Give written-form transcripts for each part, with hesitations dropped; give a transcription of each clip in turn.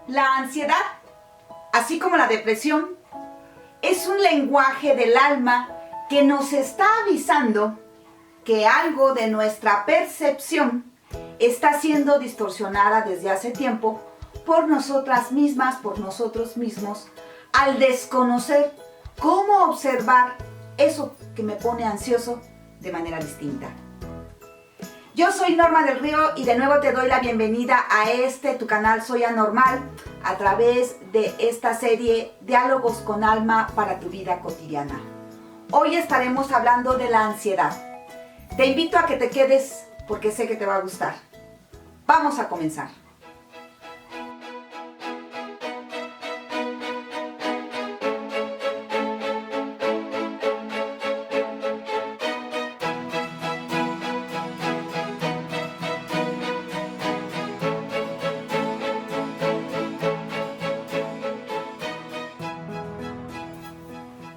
La ansiedad, así como la depresión, es un lenguaje del alma que nos está avisando que algo de nuestra percepción está siendo distorsionada desde hace tiempo por nosotras mismas, por nosotros mismos, al desconocer cómo observar eso que me pone ansioso de manera distinta. Yo soy Norma del Río y de nuevo te doy la bienvenida a tu canal Soy Anormal, a través de esta serie Diálogos con Alma para tu vida cotidiana. Hoy estaremos hablando de la ansiedad. Te invito a que te quedes porque sé que te va a gustar. Vamos a comenzar.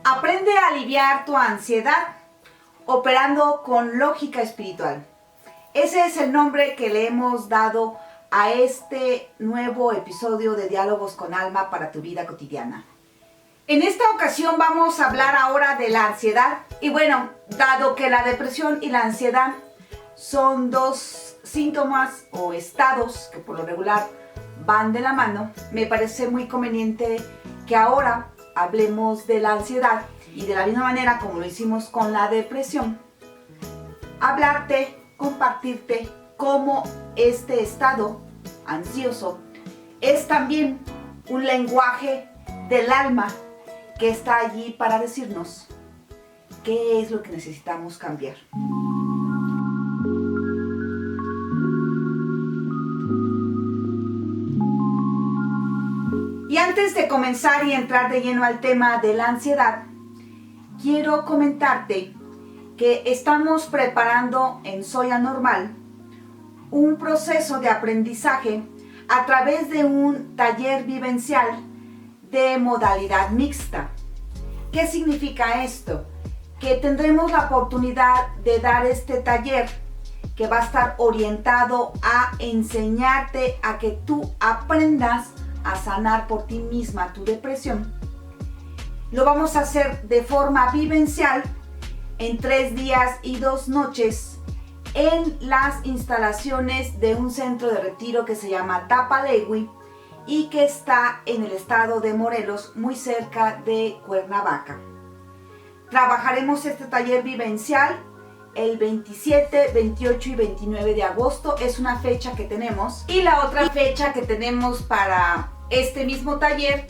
Aprende a aliviar tu ansiedad operando con lógica espiritual. Ese es el nombre que le hemos dado a este nuevo episodio de Diálogos con Alma para tu vida cotidiana. En esta ocasión vamos a hablar ahora de la ansiedad. Y bueno, dado que la depresión y la ansiedad son dos síntomas o estados que por lo regular van de la mano, me parece muy conveniente que ahora hablemos de la ansiedad y de la misma manera como lo hicimos con la depresión, hablarte, compartirte cómo este estado ansioso es también un lenguaje del alma que está allí para decirnos qué es lo que necesitamos cambiar. Y antes de comenzar y entrar de lleno al tema de la ansiedad, quiero comentarte que estamos preparando en Soy Anormal un proceso de aprendizaje a través de un taller vivencial de modalidad mixta. ¿Qué significa esto? Que tendremos la oportunidad de dar este taller que va a estar orientado a enseñarte a que tú aprendas a sanar por ti misma tu depresión. Lo vamos a hacer de forma vivencial en 3 días y 2 noches en las instalaciones de un centro de retiro que se llama Tapalegui y que está en el estado de Morelos, muy cerca de Cuernavaca. Trabajaremos este taller vivencial el 27, 28 y 29 de agosto, es una fecha que tenemos. Y la otra fecha que tenemos para este mismo taller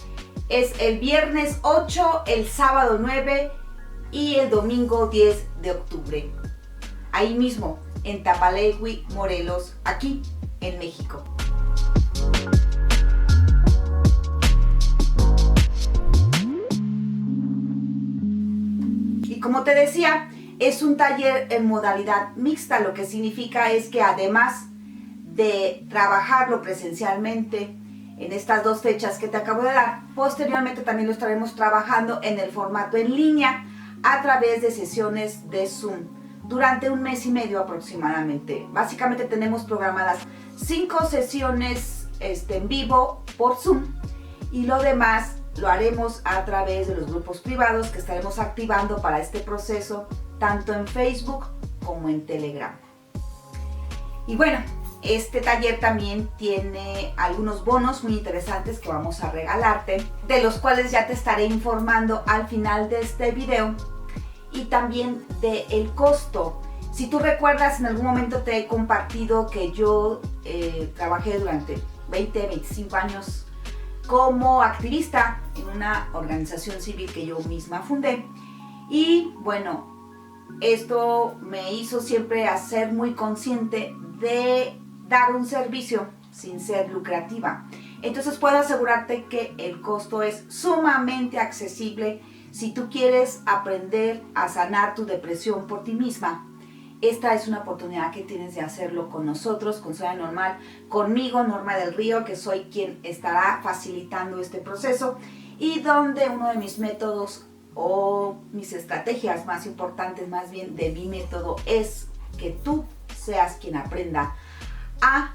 es el viernes 8, el sábado 9 y el domingo 10 de octubre. Ahí mismo, en Tapalegui, Morelos, aquí en México. Y como te decía, es un taller en modalidad mixta, lo que significa es que además de trabajarlo presencialmente en estas 2 fechas que te acabo de dar, posteriormente también lo estaremos trabajando en el formato en línea a través de sesiones de Zoom durante 1 mes y medio aproximadamente. Básicamente tenemos programadas 5 sesiones en vivo por Zoom y lo demás lo haremos a través de los grupos privados que estaremos activando para este proceso tanto en Facebook como en Telegram. Y bueno, este taller también tiene algunos bonos muy interesantes que vamos a regalarte, de los cuales ya te estaré informando al final de este video, y también del costo. Si tú recuerdas, en algún momento te he compartido que yo trabajé durante 25 años como activista en una organización civil que yo misma fundé. Y bueno, esto me hizo siempre ser muy consciente de dar un servicio sin ser lucrativa. Entonces puedo asegurarte que el costo es sumamente accesible si tú quieres aprender a sanar tu depresión por ti misma. Esta es una oportunidad que tienes de hacerlo con nosotros, con Soy Anormal, conmigo, Norma del Río, que soy quien estará facilitando este proceso y donde uno de mis métodos o mis estrategias más importantes, más bien de mi método, es que tú seas quien aprenda a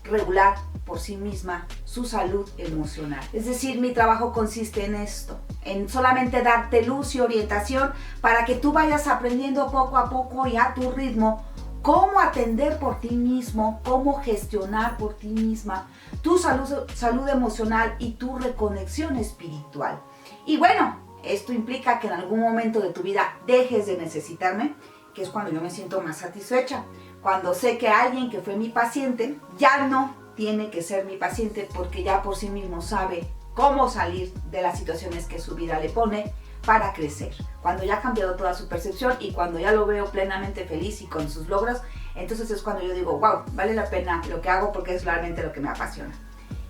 regular por sí misma su salud emocional. Es decir, mi trabajo consiste en esto, en solamente darte luz y orientación para que tú vayas aprendiendo poco a poco y a tu ritmo cómo atender por ti mismo, cómo gestionar por ti misma tu salud emocional y tu reconexión espiritual. Y bueno, esto implica que en algún momento de tu vida dejes de necesitarme, que es cuando yo me siento más satisfecha. Cuando sé que alguien que fue mi paciente ya no tiene que ser mi paciente porque ya por sí mismo sabe cómo salir de las situaciones que su vida le pone para crecer. Cuando ya ha cambiado toda su percepción y cuando ya lo veo plenamente feliz y con sus logros, entonces es cuando yo digo, wow, vale la pena lo que hago porque es realmente lo que me apasiona.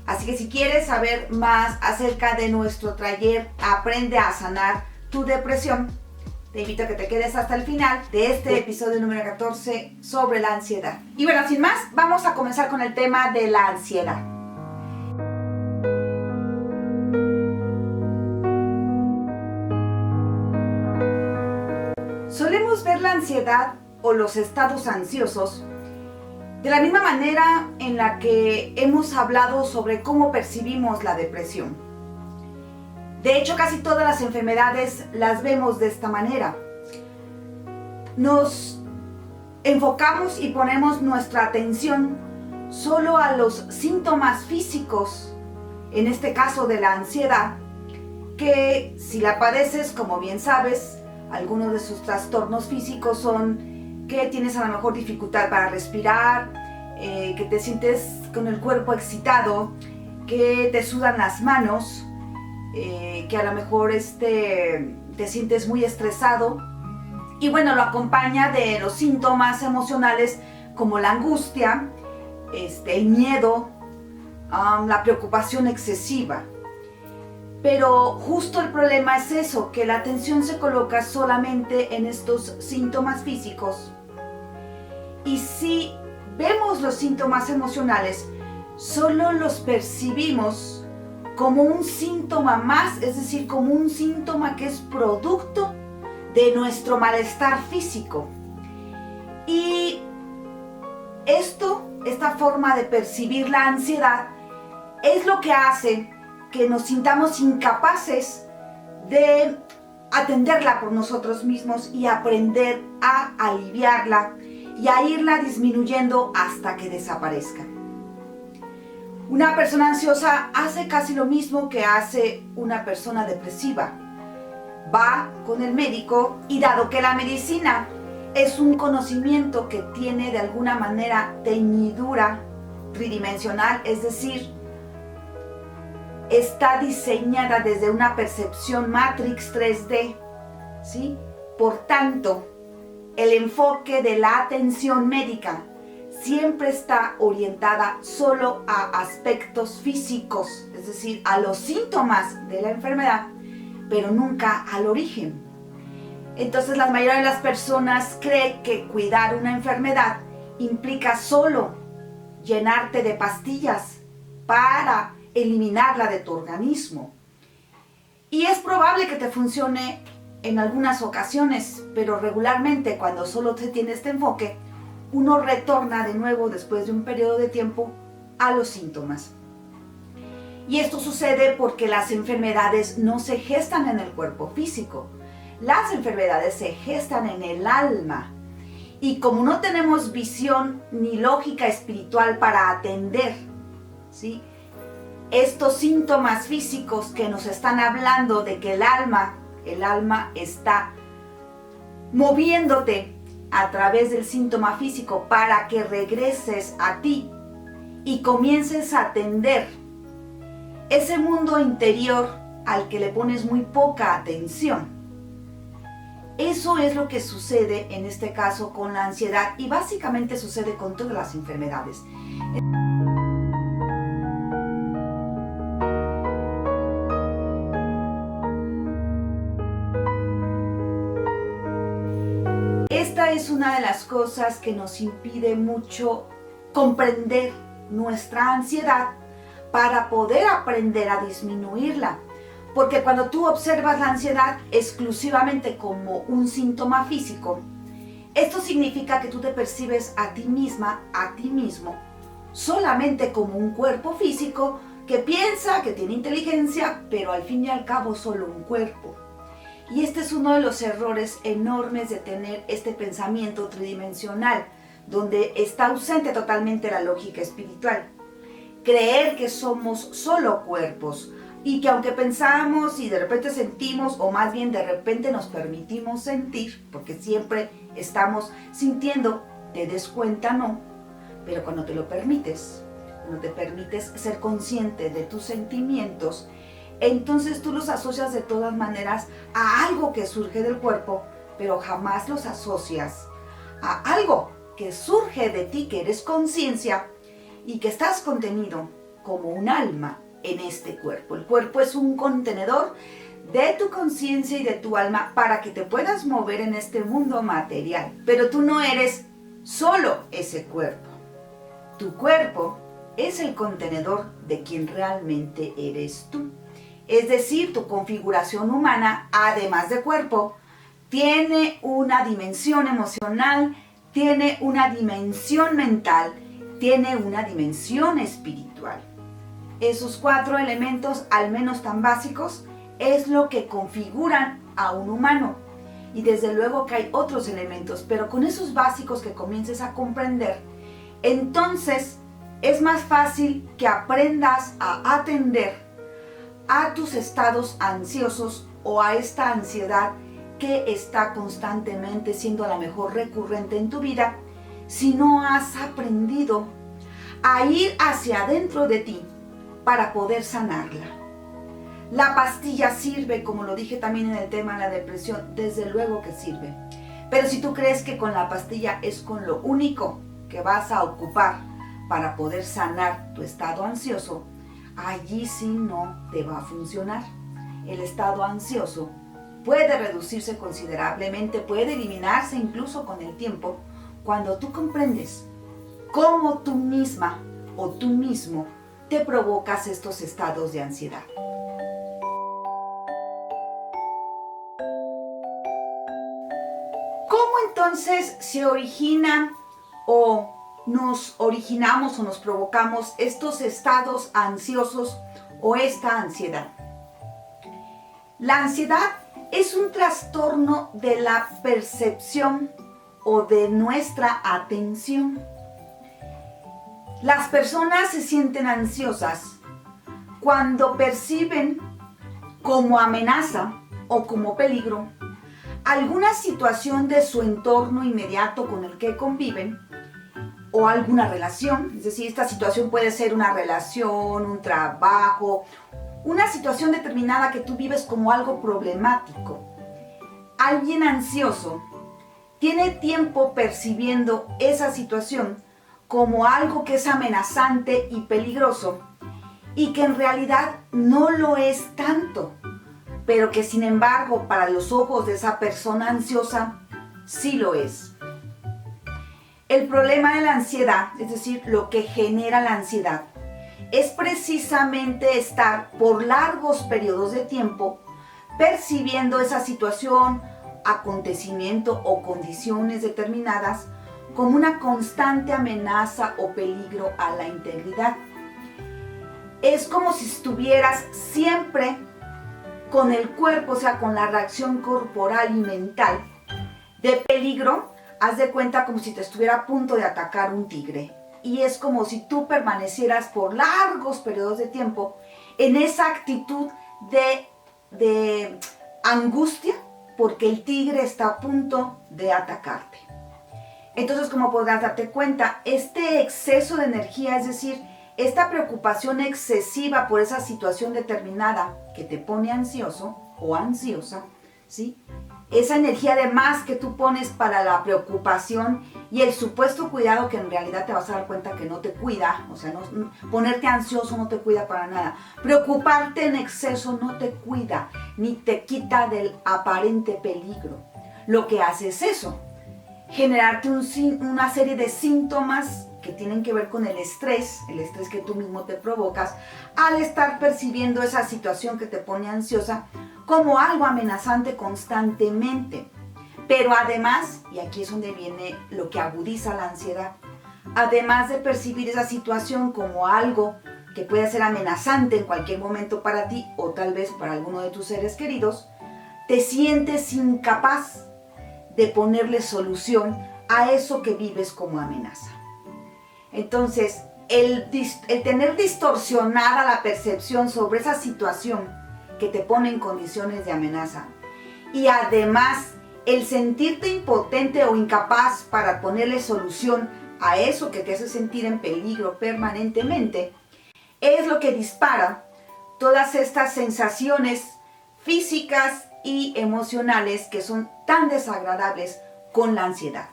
Así que si quieres saber más acerca de nuestro taller Aprende a sanar tu depresión, te invito a que te quedes hasta el final de este episodio número 14 sobre la ansiedad. Y bueno, sin más, vamos a comenzar con el tema de la ansiedad. Solemos ver la ansiedad o los estados ansiosos de la misma manera en la que hemos hablado sobre cómo percibimos la depresión. De hecho, casi todas las enfermedades las vemos de esta manera. Nos enfocamos y ponemos nuestra atención solo a los síntomas físicos, en este caso de la ansiedad, que si la padeces, como bien sabes, algunos de sus trastornos físicos son que tienes a lo mejor dificultad para respirar, que te sientes con el cuerpo excitado, que te sudan las manos, que a lo mejor te sientes muy estresado. Y bueno, lo acompaña de los síntomas emocionales como la angustia, el miedo, la preocupación excesiva. Pero justo el problema es eso, que la atención se coloca solamente en estos síntomas físicos. Y si vemos los síntomas emocionales, solo los percibimos como un síntoma más, es decir, como un síntoma que es producto de nuestro malestar físico. Y esta forma de percibir la ansiedad es lo que hace que nos sintamos incapaces de atenderla por nosotros mismos y aprender a aliviarla y a irla disminuyendo hasta que desaparezca. Una persona ansiosa hace casi lo mismo que hace una persona depresiva. Va con el médico y dado que la medicina es un conocimiento que tiene de alguna manera teñidura tridimensional, es decir, está diseñada desde una percepción Matrix 3D, ¿sí? Por tanto, el enfoque de la atención médica siempre está orientada solo a aspectos físicos, es decir, a los síntomas de la enfermedad, pero nunca al origen. Entonces la mayoría de las personas cree que cuidar una enfermedad implica solo llenarte de pastillas para eliminarla de tu organismo. Y es probable que te funcione en algunas ocasiones, pero regularmente cuando solo se tiene este enfoque, uno retorna de nuevo después de un periodo de tiempo a los síntomas. Y esto sucede porque las enfermedades no se gestan en el cuerpo físico. Las enfermedades se gestan en el alma. Y como no tenemos visión ni lógica espiritual para atender, ¿sí?, estos síntomas físicos que nos están hablando de que el alma está moviéndote a través del síntoma físico para que regreses a ti y comiences a atender ese mundo interior al que le pones muy poca atención. Eso es lo que sucede en este caso con la ansiedad y básicamente sucede con todas las enfermedades. Esta es una de las cosas que nos impide mucho comprender nuestra ansiedad para poder aprender a disminuirla. Porque cuando tú observas la ansiedad exclusivamente como un síntoma físico, esto significa que tú te percibes a ti misma, a ti mismo, solamente como un cuerpo físico que piensa, que tiene inteligencia, pero al fin y al cabo solo un cuerpo. Y este es uno de los errores enormes de tener este pensamiento tridimensional, donde está ausente totalmente la lógica espiritual. Creer que somos solo cuerpos y que aunque pensamos y de repente sentimos, o más bien de repente nos permitimos sentir, porque siempre estamos sintiendo, te des cuenta no, pero cuando te lo permites, cuando te permites ser consciente de tus sentimientos, entonces tú los asocias de todas maneras a algo que surge del cuerpo, pero jamás los asocias a algo que surge de ti, que eres conciencia y que estás contenido como un alma en este cuerpo. El cuerpo es un contenedor de tu conciencia y de tu alma para que te puedas mover en este mundo material. Pero tú no eres solo ese cuerpo. Tu cuerpo es el contenedor de quien realmente eres tú. Es decir, tu configuración humana, además de cuerpo, tiene una dimensión emocional, tiene una dimensión mental, tiene una dimensión espiritual. Esos 4 elementos, al menos tan básicos, es lo que configuran a un humano. Y desde luego que hay otros elementos, pero con esos básicos que comiences a comprender, entonces es más fácil que aprendas a atender a tus estados ansiosos o a esta ansiedad que está constantemente siendo a lo mejor recurrente en tu vida, si no has aprendido a ir hacia adentro de ti para poder sanarla. La pastilla sirve, como lo dije también en el tema de la depresión, desde luego que sirve. Pero si tú crees que con la pastilla es con lo único que vas a ocupar para poder sanar tu estado ansioso, allí sí no te va a funcionar. El estado ansioso puede reducirse considerablemente, puede eliminarse incluso con el tiempo, cuando tú comprendes cómo tú misma o tú mismo te provocas estos estados de ansiedad. ¿Cómo entonces se originan o nos originamos o nos provocamos estos estados ansiosos o esta ansiedad? La ansiedad es un trastorno de la percepción o de nuestra atención. Las personas se sienten ansiosas cuando perciben como amenaza o como peligro alguna situación de su entorno inmediato con el que conviven o alguna relación. Es decir, esta situación puede ser una relación, un trabajo, una situación determinada que tú vives como algo problemático. Alguien ansioso tiene tiempo percibiendo esa situación como algo que es amenazante y peligroso y que en realidad no lo es tanto, pero que sin embargo para los ojos de esa persona ansiosa sí lo es. El problema de la ansiedad, es decir, lo que genera la ansiedad, es precisamente estar por largos periodos de tiempo percibiendo esa situación, acontecimiento o condiciones determinadas como una constante amenaza o peligro a la integridad. Es como si estuvieras siempre con el cuerpo, o sea, con la reacción corporal y mental de peligro. Haz de cuenta como si te estuviera a punto de atacar un tigre. Y es como si tú permanecieras por largos periodos de tiempo en esa actitud de angustia porque el tigre está a punto de atacarte. Entonces, como podrás darte cuenta, este exceso de energía, es decir, esta preocupación excesiva por esa situación determinada que te pone ansioso o ansiosa, ¿sí? Esa energía de más que tú pones para la preocupación y el supuesto cuidado que en realidad te vas a dar cuenta que no te cuida, o sea, ponerte ansioso no te cuida para nada. Preocuparte en exceso no te cuida, ni te quita del aparente peligro. Lo que hace es eso, generarte una serie de síntomas que tienen que ver con el estrés que tú mismo te provocas al estar percibiendo esa situación que te pone ansiosa como algo amenazante constantemente. Pero además, y aquí es donde viene lo que agudiza la ansiedad, además de percibir esa situación como algo que puede ser amenazante en cualquier momento para ti o tal vez para alguno de tus seres queridos, te sientes incapaz de ponerle solución a eso que vives como amenaza. Entonces, el tener distorsionada la percepción sobre esa situación que te pone en condiciones de amenaza y además el sentirte impotente o incapaz para ponerle solución a eso que te hace sentir en peligro permanentemente, es lo que dispara todas estas sensaciones físicas y emocionales que son tan desagradables con la ansiedad.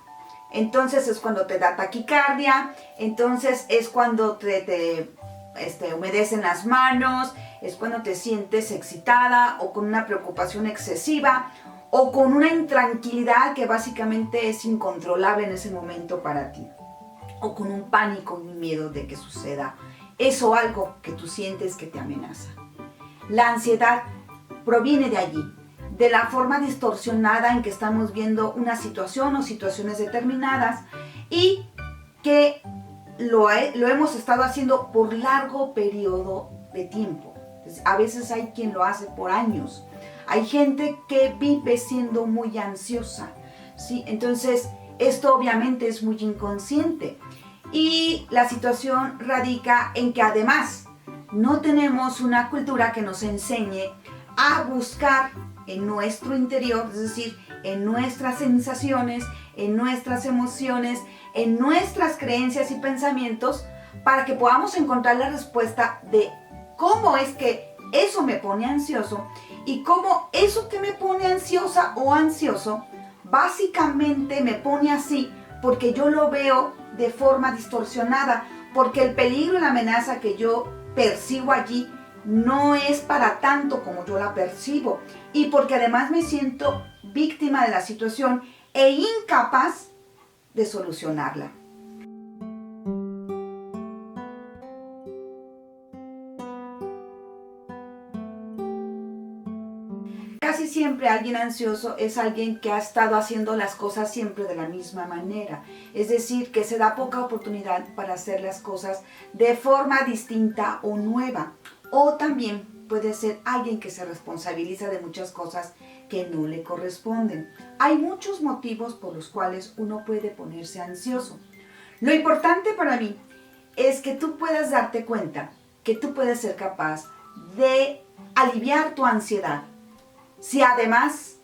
Entonces es cuando te da taquicardia, entonces es cuando te humedecen las manos, es cuando te sientes excitada o con una preocupación excesiva o con una intranquilidad que básicamente es incontrolable en ese momento para ti, o con un pánico y un miedo de que suceda eso, algo que tú sientes que te amenaza. La ansiedad proviene de allí, de la forma distorsionada en que estamos viendo una situación o situaciones determinadas y que lo hemos estado haciendo por largo periodo de tiempo. A veces hay quien lo hace por años. Hay gente que vive siendo muy ansiosa, ¿sí? Entonces, esto obviamente es muy inconsciente. Y la situación radica en que además no tenemos una cultura que nos enseñe a buscar en nuestro interior, es decir, en nuestras sensaciones, en nuestras emociones, en nuestras creencias y pensamientos, para que podamos encontrar la respuesta de cómo es que eso me pone ansioso y cómo eso que me pone ansiosa o ansioso básicamente me pone así porque yo lo veo de forma distorsionada, porque el peligro y la amenaza que yo percibo allí no es para tanto como yo la percibo, y porque además me siento víctima de la situación e incapaz de solucionarla. Casi siempre alguien ansioso es alguien que ha estado haciendo las cosas siempre de la misma manera, es decir, que se da poca oportunidad para hacer las cosas de forma distinta o nueva, o también puede ser alguien que se responsabiliza de muchas cosas que no le corresponden. Hay muchos motivos por los cuales uno puede ponerse ansioso. Lo importante para mí es que tú puedas darte cuenta que tú puedes ser capaz de aliviar tu ansiedad. Si además,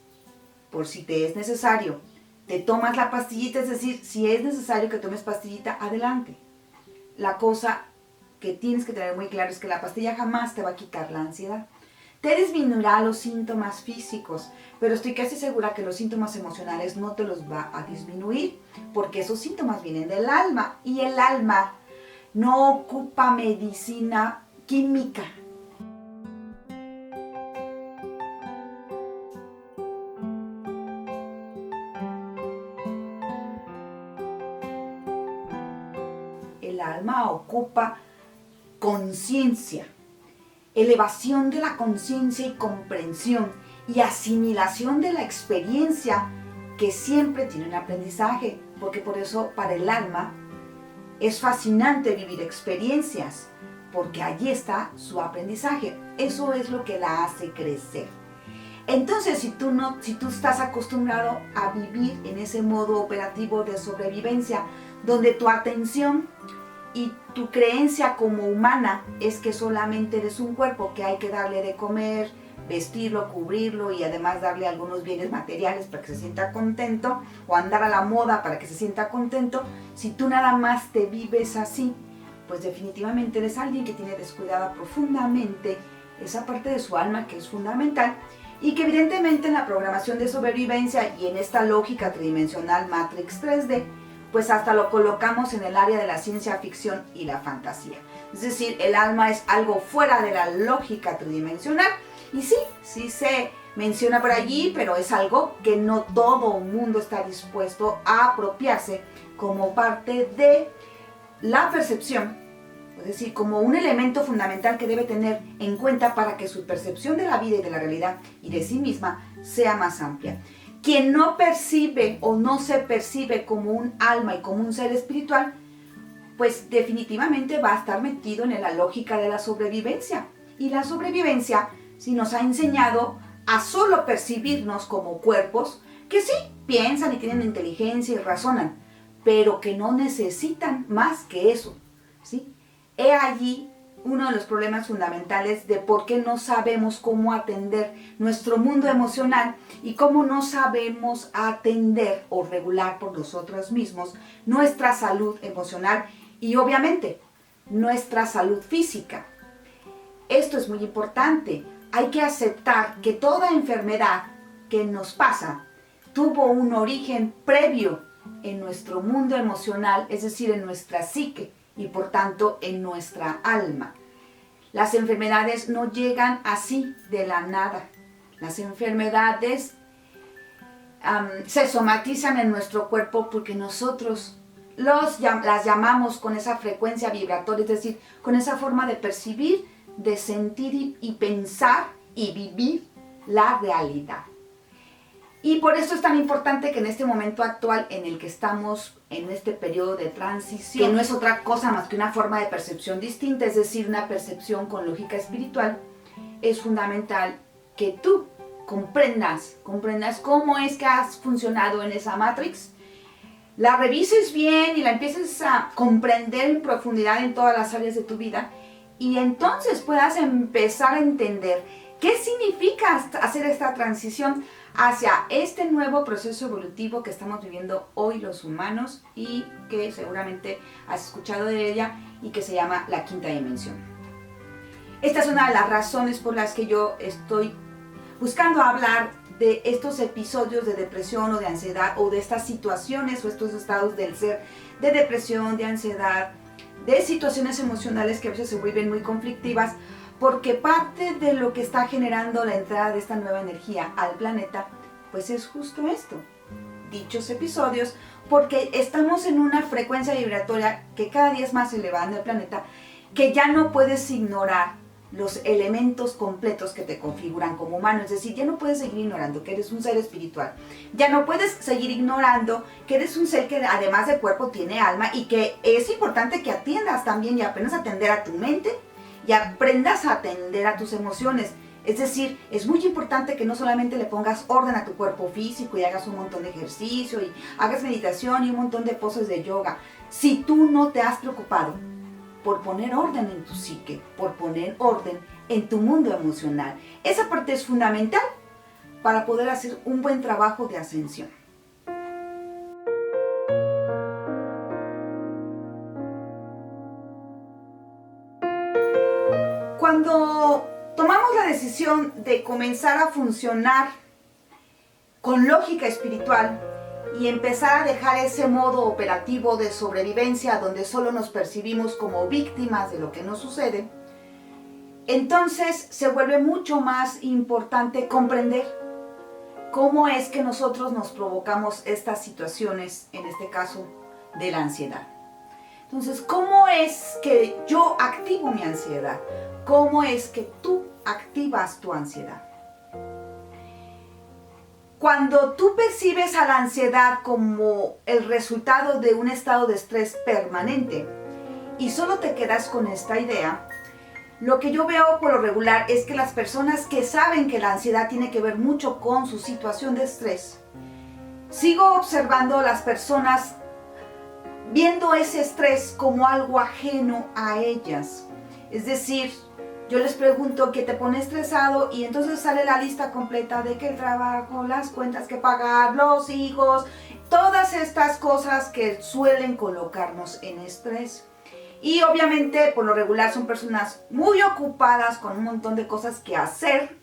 por si te es necesario, te tomas la pastillita, es decir, si es necesario que tomes pastillita, adelante. La cosa que tienes que tener muy claro es que la pastilla jamás te va a quitar la ansiedad. Te disminuirá los síntomas físicos, pero estoy casi segura que los síntomas emocionales no te los va a disminuir, porque esos síntomas vienen del alma y el alma no ocupa medicina química. El alma ocupa conciencia, elevación de la conciencia y comprensión y asimilación de la experiencia, que siempre tiene un aprendizaje, porque por eso para el alma es fascinante vivir experiencias, porque allí está su aprendizaje. Eso es lo que la hace crecer. Entonces, si tú estás acostumbrado a vivir en ese modo operativo de sobrevivencia, donde tu atención y tu creencia como humana es que solamente eres un cuerpo que hay que darle de comer, vestirlo, cubrirlo y además darle algunos bienes materiales para que se sienta contento, o andar a la moda para que se sienta contento, si tú nada más te vives así, pues definitivamente eres alguien que tiene descuidada profundamente esa parte de su alma que es fundamental, y que evidentemente en la programación de sobrevivencia y en esta lógica tridimensional Matrix 3D, pues hasta lo colocamos en el área de la ciencia ficción y la fantasía. Es decir, el alma es algo fuera de la lógica tridimensional, y sí se menciona por allí, pero es algo que no todo el mundo está dispuesto a apropiarse como parte de la percepción, es decir, como un elemento fundamental que debe tener en cuenta para que su percepción de la vida y de la realidad y de sí misma sea más amplia. Quien no percibe o no se percibe como un alma y como un ser espiritual, pues definitivamente va a estar metido en la lógica de la sobrevivencia. Y la sobrevivencia sí nos ha enseñado a solo percibirnos como cuerpos que sí piensan y tienen inteligencia y razonan, pero que no necesitan más que eso, ¿sí? He allí uno de los problemas fundamentales de por qué no sabemos cómo atender nuestro mundo emocional y cómo no sabemos atender o regular por nosotros mismos nuestra salud emocional y obviamente nuestra salud física. Esto es muy importante. Hay que aceptar que toda enfermedad que nos pasa tuvo un origen previo en nuestro mundo emocional, es decir, en nuestra psique y por tanto en nuestra alma. Las enfermedades no llegan así de la nada. Las enfermedades se somatizan en nuestro cuerpo porque nosotros las llamamos con esa frecuencia vibratoria, es decir, con esa forma de percibir, de sentir y pensar y vivir la realidad. Y por eso es tan importante que en este momento actual en el que estamos en este periodo de transición, que no es otra cosa más que una forma de percepción distinta, es decir, una percepción con lógica espiritual, es fundamental que tú comprendas cómo es que has funcionado en esa Matrix, la revises bien y la empieces a comprender en profundidad en todas las áreas de tu vida y entonces puedas empezar a entender qué significa hacer esta transición hacia este nuevo proceso evolutivo que estamos viviendo hoy los humanos y que seguramente has escuchado de ella y que se llama la quinta dimensión. Esta es una de las razones por las que yo estoy buscando hablar de estos episodios de depresión o de ansiedad o de estas situaciones o estos estados del ser de depresión, de ansiedad, de situaciones emocionales que a veces se vuelven muy conflictivas, porque parte de lo que está generando la entrada de esta nueva energía al planeta, pues es justo esto, dichos episodios, porque estamos en una frecuencia vibratoria que cada día es más elevada en el planeta, que ya no puedes ignorar los elementos completos que te configuran como humano, es decir, ya no puedes seguir ignorando que eres un ser espiritual, ya no puedes seguir ignorando que eres un ser que además de cuerpo tiene alma y que es importante que atiendas también y aprendas a atender a tu mente y aprendas a atender a tus emociones. Es decir, es muy importante que no solamente le pongas orden a tu cuerpo físico y hagas un montón de ejercicio y hagas meditación y un montón de poses de yoga. Si tú no te has preocupado por poner orden en tu psique, por poner orden en tu mundo emocional, esa parte es fundamental para poder hacer un buen trabajo de ascensión. Cuando tomamos la decisión de comenzar a funcionar con lógica espiritual y empezar a dejar ese modo operativo de sobrevivencia donde solo nos percibimos como víctimas de lo que nos sucede, entonces se vuelve mucho más importante comprender cómo es que nosotros nos provocamos estas situaciones, en este caso de la ansiedad. Entonces, ¿cómo es que yo activo mi ansiedad? ¿Cómo es que tú activas tu ansiedad? Cuando tú percibes a la ansiedad como el resultado de un estado de estrés permanente y solo te quedas con esta idea, lo que yo veo por lo regular es que las personas que saben que la ansiedad tiene que ver mucho con su situación de estrés, sigo observando a las personas viendo ese estrés como algo ajeno a ellas. Es decir, yo les pregunto qué te pone estresado y entonces sale la lista completa de que el trabajo, las cuentas que pagar, los hijos, todas estas cosas que suelen colocarnos en estrés. Y obviamente por lo regular son personas muy ocupadas con un montón de cosas que hacer,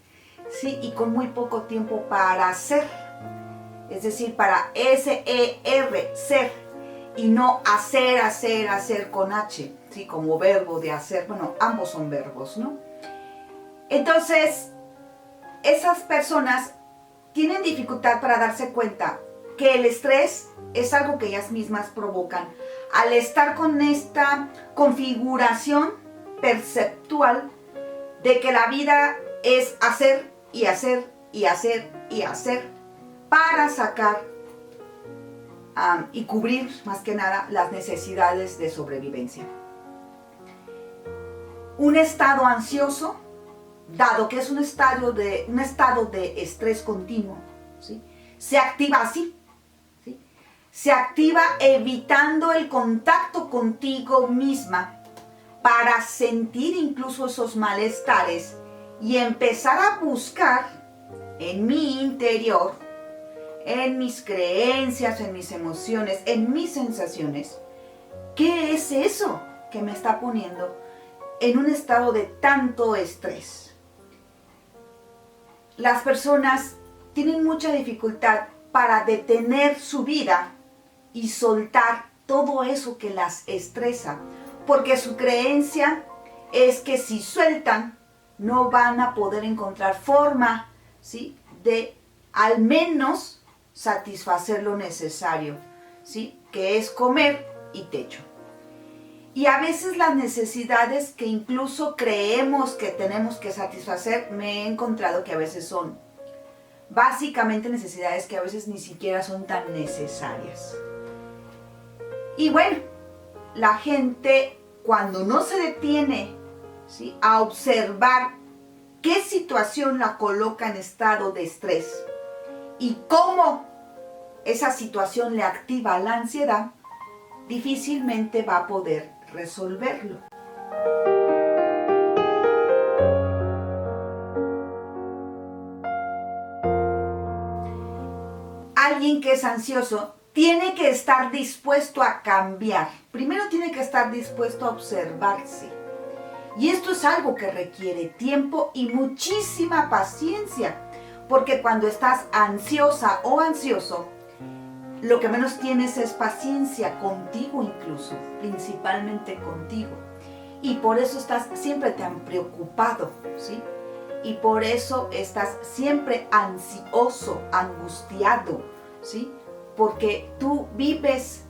¿sí? Y con muy poco tiempo para hacer. Es decir, para S-E-R, ser, y no hacer con H, ¿sí? Como verbo de hacer. Bueno, ambos son verbos, ¿no? Entonces, esas personas tienen dificultad para darse cuenta que el estrés es algo que ellas mismas provocan al estar con esta configuración perceptual de que la vida es hacer y hacer y hacer y hacer para sacar y cubrir más que nada las necesidades de sobrevivencia. Un estado ansioso, dado que es un estado de estrés continuo, ¿sí?, se activa así, ¿sí? Se activa evitando el contacto contigo misma para sentir incluso esos malestares y empezar a buscar en mi interior, en mis creencias, en mis emociones, en mis sensaciones, ¿qué es eso que me está poniendo en un estado de tanto estrés? Las personas tienen mucha dificultad para detener su vida y soltar todo eso que las estresa, porque su creencia es que si sueltan no van a poder encontrar forma, ¿sí?, de al menos satisfacer lo necesario, ¿sí?, que es comer y techo. Y a veces las necesidades que incluso creemos que tenemos que satisfacer, me he encontrado que a veces son básicamente necesidades que a veces ni siquiera son tan necesarias. Y bueno, la gente cuando no se detiene, ¿sí?, a observar qué situación la coloca en estado de estrés y cómo esa situación le activa la ansiedad, difícilmente va a poder resolverlo. Alguien que es ansioso tiene que estar dispuesto a cambiar. Primero tiene que estar dispuesto a observarse. Y esto es algo que requiere tiempo y muchísima paciencia, porque cuando estás ansiosa o ansioso, lo que menos tienes es paciencia contigo incluso, principalmente contigo. Y por eso estás siempre tan preocupado, ¿sí? Y por eso estás siempre ansioso, angustiado, ¿sí? Porque tú vives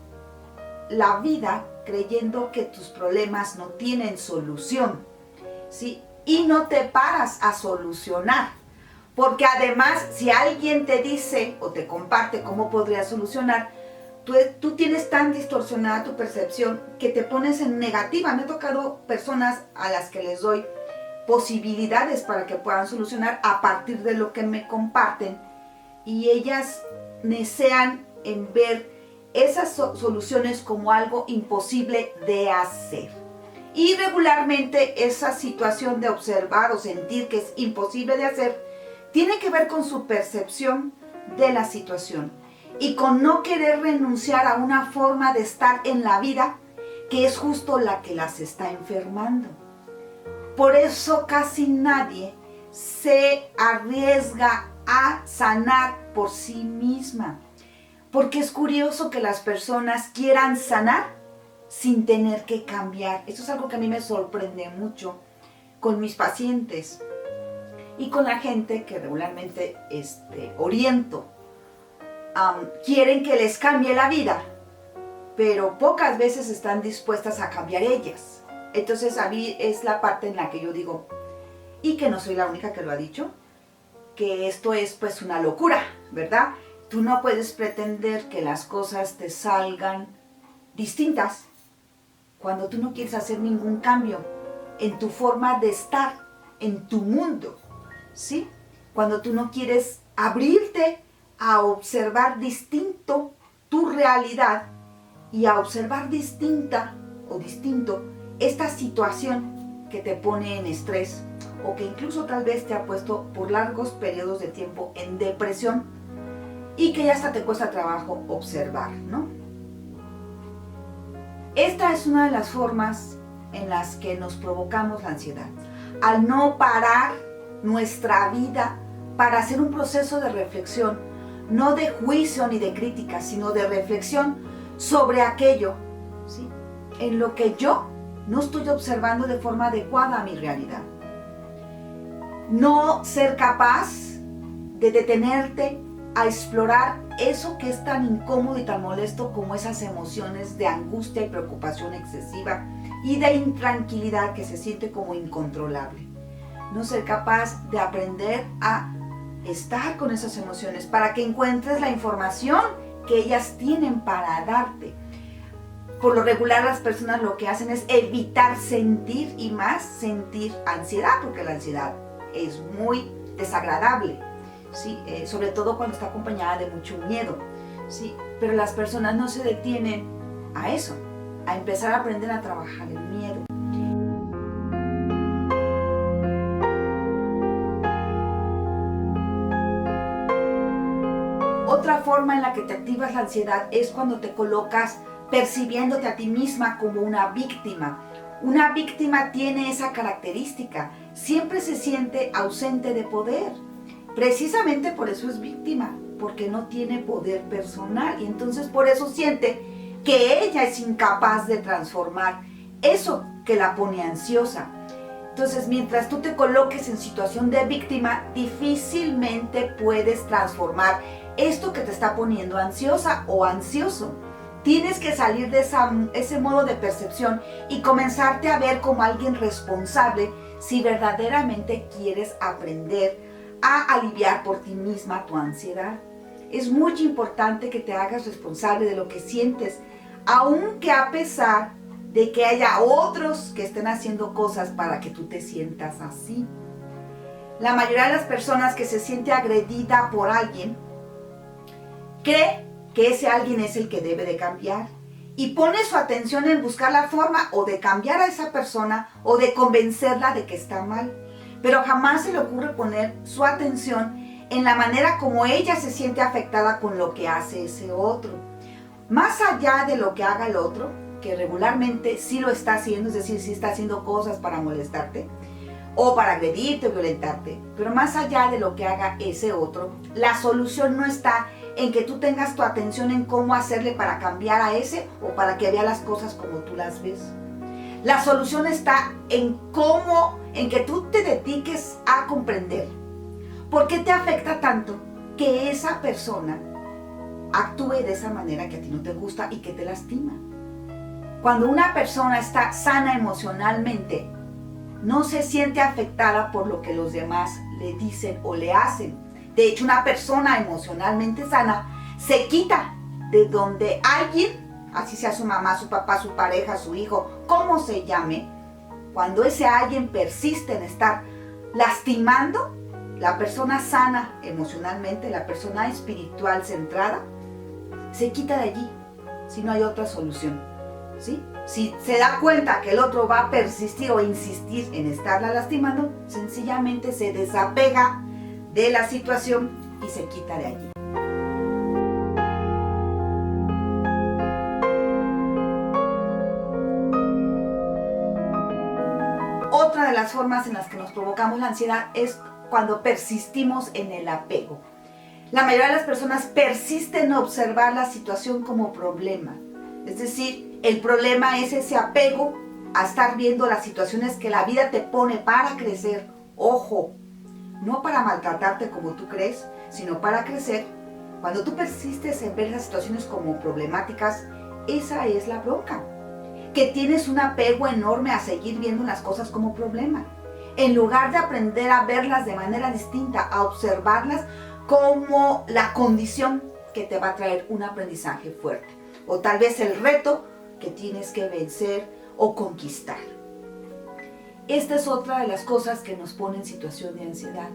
la vida creyendo que tus problemas no tienen solución, ¿sí? Y no te paras a solucionar. Porque además, si alguien te dice o te comparte cómo podrías solucionar, tú tienes tan distorsionada tu percepción que te pones en negativa. Me ha tocado personas a las que les doy posibilidades para que puedan solucionar a partir de lo que me comparten, y ellas desean en ver esas soluciones como algo imposible de hacer. Y regularmente esa situación de observar o sentir que es imposible de hacer tiene que ver con su percepción de la situación y con no querer renunciar a una forma de estar en la vida que es justo la que las está enfermando. Por eso casi nadie se arriesga a sanar por sí misma, porque es curioso que las personas quieran sanar sin tener que cambiar. Eso es algo que a mí me sorprende mucho con mis pacientes y con la gente que regularmente oriento. Quieren que les cambie la vida, pero pocas veces están dispuestas a cambiar ellas. Entonces a mí es la parte en la que yo digo, y que no soy la única que lo ha dicho, que esto es pues una locura, ¿verdad? Tú no puedes pretender que las cosas te salgan distintas cuando tú no quieres hacer ningún cambio en tu forma de estar, en tu mundo, ¿sí? Cuando tú no quieres abrirte a observar distinto tu realidad y a observar distinta o distinto esta situación que te pone en estrés o que incluso tal vez te ha puesto por largos periodos de tiempo en depresión y que ya hasta te cuesta trabajo observar, ¿no? Esta es una de las formas en las que nos provocamos la ansiedad, al no parar nuestra vida para hacer un proceso de reflexión, no de juicio ni de crítica, sino de reflexión sobre aquello, ¿sí?, en lo que yo no estoy observando de forma adecuada a mi realidad. No ser capaz de detenerte a explorar eso que es tan incómodo y tan molesto como esas emociones de angustia y preocupación excesiva y de intranquilidad que se siente como incontrolable. No ser capaz de aprender a estar con esas emociones para que encuentres la información que ellas tienen para darte. Por lo regular las personas lo que hacen es evitar sentir y más sentir ansiedad, porque la ansiedad es muy desagradable, ¿sí? Sobre todo cuando está acompañada de mucho miedo, ¿sí? Pero las personas no se detienen a eso, a empezar a aprender a trabajar el miedo. Otra forma en la que te activas la ansiedad es cuando te colocas percibiéndote a ti misma como una víctima. Una víctima tiene esa característica, siempre se siente ausente de poder. Precisamente por eso es víctima, porque no tiene poder personal y entonces por eso siente que ella es incapaz de transformar eso que la pone ansiosa. Entonces, mientras tú te coloques en situación de víctima, difícilmente puedes transformar esto que te está poniendo ansiosa o ansioso. Tienes que salir de ese modo de percepción y comenzarte a ver como alguien responsable si verdaderamente quieres aprender a aliviar por ti misma tu ansiedad. Es muy importante que te hagas responsable de lo que sientes, aunque a pesar de que haya otros que estén haciendo cosas para que tú te sientas así. La mayoría de las personas que se siente agredida por alguien cree que ese alguien es el que debe de cambiar y pone su atención en buscar la forma o de cambiar a esa persona o de convencerla de que está mal. Pero jamás se le ocurre poner su atención en la manera como ella se siente afectada con lo que hace ese otro. Más allá de lo que haga el otro, que regularmente sí lo está haciendo, es decir, sí está haciendo cosas para molestarte o para agredirte o violentarte, pero más allá de lo que haga ese otro, la solución no está en que tú tengas tu atención en cómo hacerle para cambiar a ese o para que vea las cosas como tú las ves. La solución está en que tú te dediques a comprender por qué te afecta tanto que esa persona actúe de esa manera que a ti no te gusta y que te lastima. Cuando una persona está sana emocionalmente, no se siente afectada por lo que los demás le dicen o le hacen. De hecho, una persona emocionalmente sana se quita de donde alguien, así sea su mamá, su papá, su pareja, su hijo, como se llame, cuando ese alguien persiste en estar lastimando, la persona sana emocionalmente, la persona espiritual centrada, se quita de allí si no hay otra solución, ¿sí? Si se da cuenta que el otro va a persistir o insistir en estarla lastimando, sencillamente se desapega de la situación y se quita de allí. Otra de las formas en las que nos provocamos la ansiedad es cuando persistimos en el apego. La mayoría de las personas persisten en observar la situación como problema. Es decir, el problema es ese apego a estar viendo las situaciones que la vida te pone para crecer. Ojo, no para maltratarte como tú crees, sino para crecer. Cuando tú persistes en ver las situaciones como problemáticas, esa es la bronca. Que tienes un apego enorme a seguir viendo las cosas como problema. En lugar de aprender a verlas de manera distinta, a observarlas como la condición que te va a traer un aprendizaje fuerte. O tal vez el reto que tienes que vencer o conquistar. Esta es otra de las cosas que nos pone en situación de ansiedad.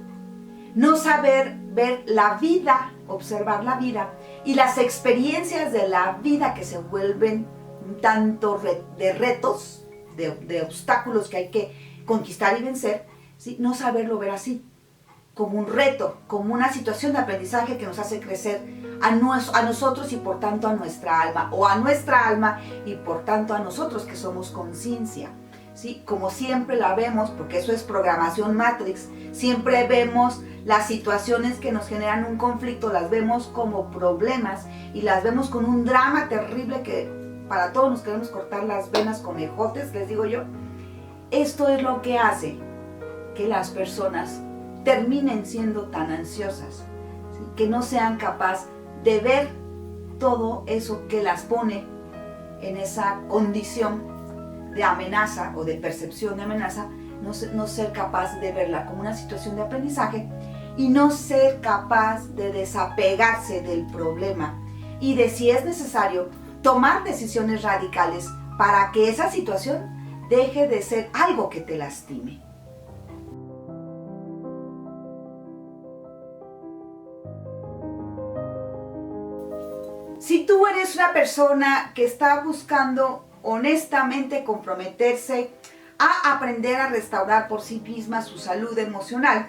No saber ver la vida, observar la vida y las experiencias de la vida que se vuelven un tanto de retos, de obstáculos que hay que conquistar y vencer, ¿sí? No saberlo ver así, como un reto, como una situación de aprendizaje que nos hace crecer a nosotros y por tanto a nuestra alma, o a nuestra alma y por tanto a nosotros que somos conciencia. ¿Sí? Como siempre la vemos, porque eso es programación Matrix, siempre vemos las situaciones que nos generan un conflicto, las vemos como problemas y las vemos con un drama terrible que para todos nos queremos cortar las venas con ejotes, les digo yo. Esto es lo que hace que las personas terminen siendo tan ansiosas, ¿sí? Que no sean capaces de ver todo eso que las pone en esa condición de amenaza o de percepción de amenaza, no ser capaz de verla como una situación de aprendizaje y no ser capaz de desapegarse del problema, y de si es necesario tomar decisiones radicales para que esa situación deje de ser algo que te lastime. Si tú eres una persona que está buscando honestamente comprometerse a aprender a restaurar por sí misma su salud emocional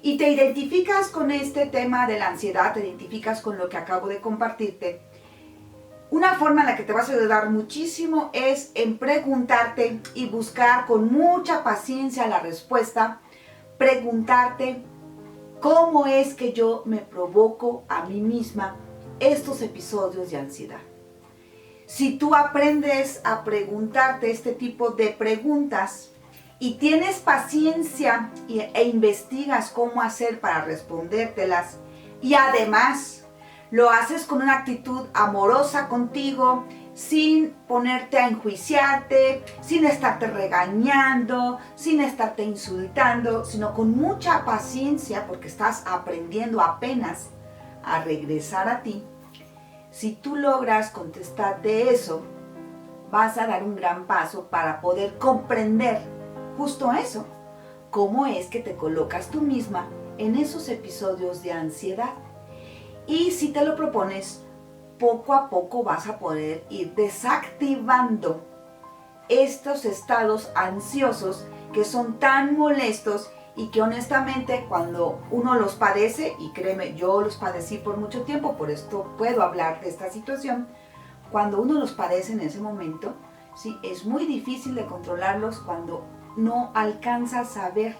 y te identificas con este tema de la ansiedad, te identificas con lo que acabo de compartirte, una forma en la que te vas a ayudar muchísimo es en preguntarte y buscar con mucha paciencia la respuesta, preguntarte cómo es que yo me provoco a mí misma estos episodios de ansiedad. Si tú aprendes a preguntarte este tipo de preguntas y tienes paciencia e investigas cómo hacer para respondértelas y además lo haces con una actitud amorosa contigo, sin ponerte a enjuiciarte, sin estarte regañando, sin estarte insultando, sino con mucha paciencia porque estás aprendiendo apenas a regresar a ti. Si tú logras contestarte eso, vas a dar un gran paso para poder comprender justo eso, cómo es que te colocas tú misma en esos episodios de ansiedad. Y si te lo propones, poco a poco vas a poder ir desactivando estos estados ansiosos que son tan molestos y que honestamente cuando uno los padece, y créeme, yo los padecí por mucho tiempo, por esto puedo hablar de esta situación, cuando uno los padece en ese momento, sí, es muy difícil de controlarlos cuando no alcanzas a ver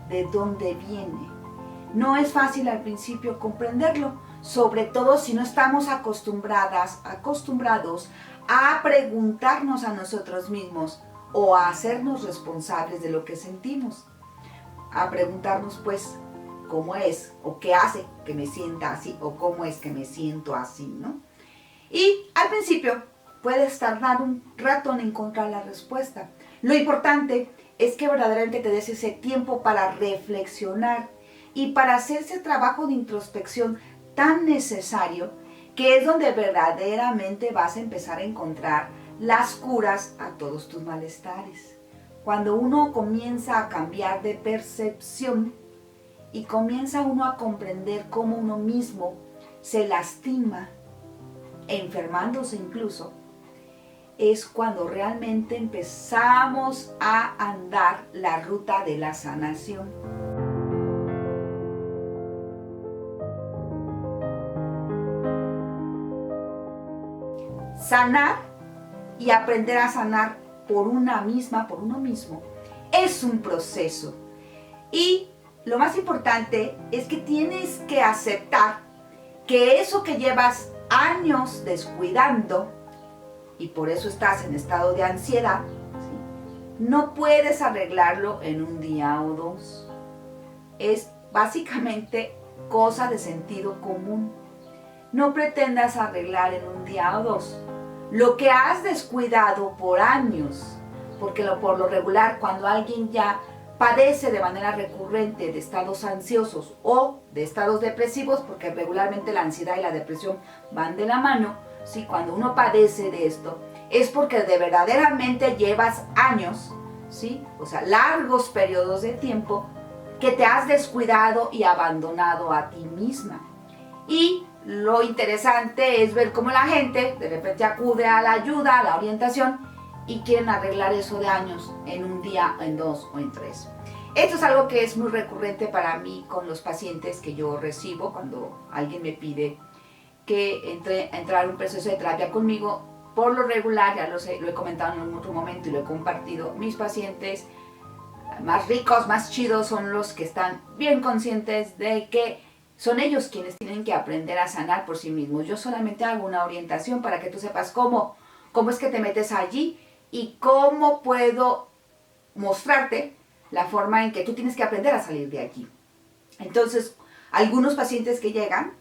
de dónde viene. No es fácil al principio comprenderlo, sobre todo si no estamos acostumbrados a preguntarnos a nosotros mismos o a hacernos responsables de lo que sentimos. A preguntarnos pues cómo es o qué hace que me sienta así o cómo es que me siento así, ¿no? Y al principio puedes tardar un rato en encontrar la respuesta. Lo importante es que verdaderamente te des ese tiempo para reflexionar y para hacer ese trabajo de introspección tan necesario, que es donde verdaderamente vas a empezar a encontrar las curas a todos tus malestares. Cuando uno comienza a cambiar de percepción y comienza uno a comprender cómo uno mismo se lastima, enfermándose incluso, es cuando realmente empezamos a andar la ruta de la sanación. Sanar y aprender a sanar por una misma, por uno mismo, es un proceso. Y lo más importante es que tienes que aceptar que eso que llevas años descuidando, y por eso estás en estado de ansiedad, ¿sí?, no puedes arreglarlo en un día o dos. Es básicamente cosa de sentido común. No pretendas arreglar en un día o dos lo que has descuidado por años, porque por lo regular cuando alguien ya padece de manera recurrente de estados ansiosos o de estados depresivos, porque regularmente la ansiedad y la depresión van de la mano, ¿sí? Cuando uno padece de esto es porque de verdaderamente llevas años, ¿sí?, o sea, largos periodos de tiempo que te has descuidado y abandonado a ti misma. Y lo interesante es ver cómo la gente de repente acude a la ayuda, a la orientación y quieren arreglar eso de años en un día, en dos o en tres. Esto es algo que es muy recurrente para mí con los pacientes que yo recibo cuando alguien me pide que entrar en un proceso de terapia conmigo. Por lo regular, ya lo he comentado en otro momento y lo he compartido, mis pacientes más ricos, más chidos son los que están bien conscientes de que son ellos quienes tienen que aprender a sanar por sí mismos. Yo solamente hago una orientación para que tú sepas cómo es que te metes allí y cómo puedo mostrarte la forma en que tú tienes que aprender a salir de allí. Entonces, algunos pacientes que llegan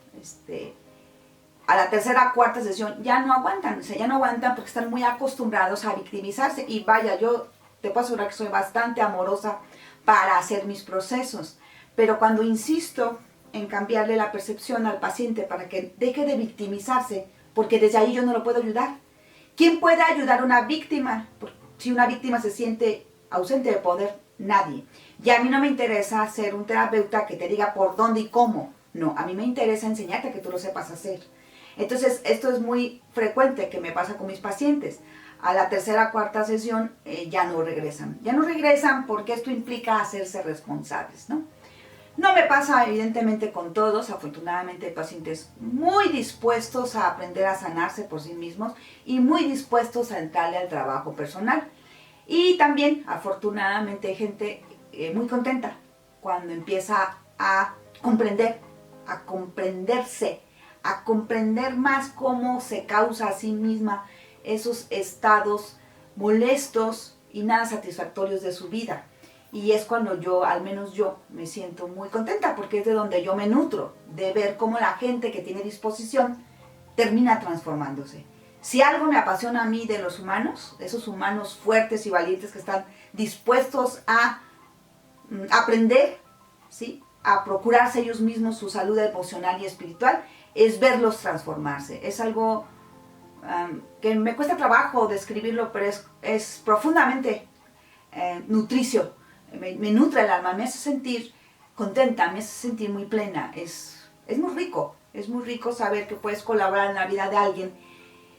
a la tercera o cuarta sesión ya no aguantan, porque están muy acostumbrados a victimizarse. Y vaya, yo te puedo asegurar que soy bastante amorosa para hacer mis procesos. Pero cuando insisto en cambiarle la percepción al paciente para que deje de victimizarse, porque desde ahí yo no lo puedo ayudar. ¿Quién puede ayudar a una víctima? Si una víctima se siente ausente de poder, nadie. Y a mí no me interesa ser un terapeuta que te diga por dónde y cómo. No, a mí me interesa enseñarte a que tú lo sepas hacer. Entonces, esto es muy frecuente que me pasa con mis pacientes. A la tercera o cuarta sesión ya no regresan. Ya no regresan porque esto implica hacerse responsables, ¿no? No me pasa evidentemente con todos. Afortunadamente hay pacientes muy dispuestos a aprender a sanarse por sí mismos y muy dispuestos a entrarle al trabajo personal. Y también afortunadamente hay gente muy contenta cuando empieza a comprender, a comprenderse, a comprender más cómo se causa a sí misma esos estados molestos y nada satisfactorios de su vida. Y es cuando yo, al menos yo, me siento muy contenta, porque es de donde yo me nutro, de ver cómo la gente que tiene disposición termina transformándose. Si algo me apasiona a mí de los humanos, de esos humanos fuertes y valientes que están dispuestos a aprender, ¿sí?, a procurarse ellos mismos su salud emocional y espiritual, es verlos transformarse. Es algo que me cuesta trabajo describirlo, pero es profundamente nutricio. Me nutre el alma, me hace sentir contenta, me hace sentir muy plena. Es muy rico saber que puedes colaborar en la vida de alguien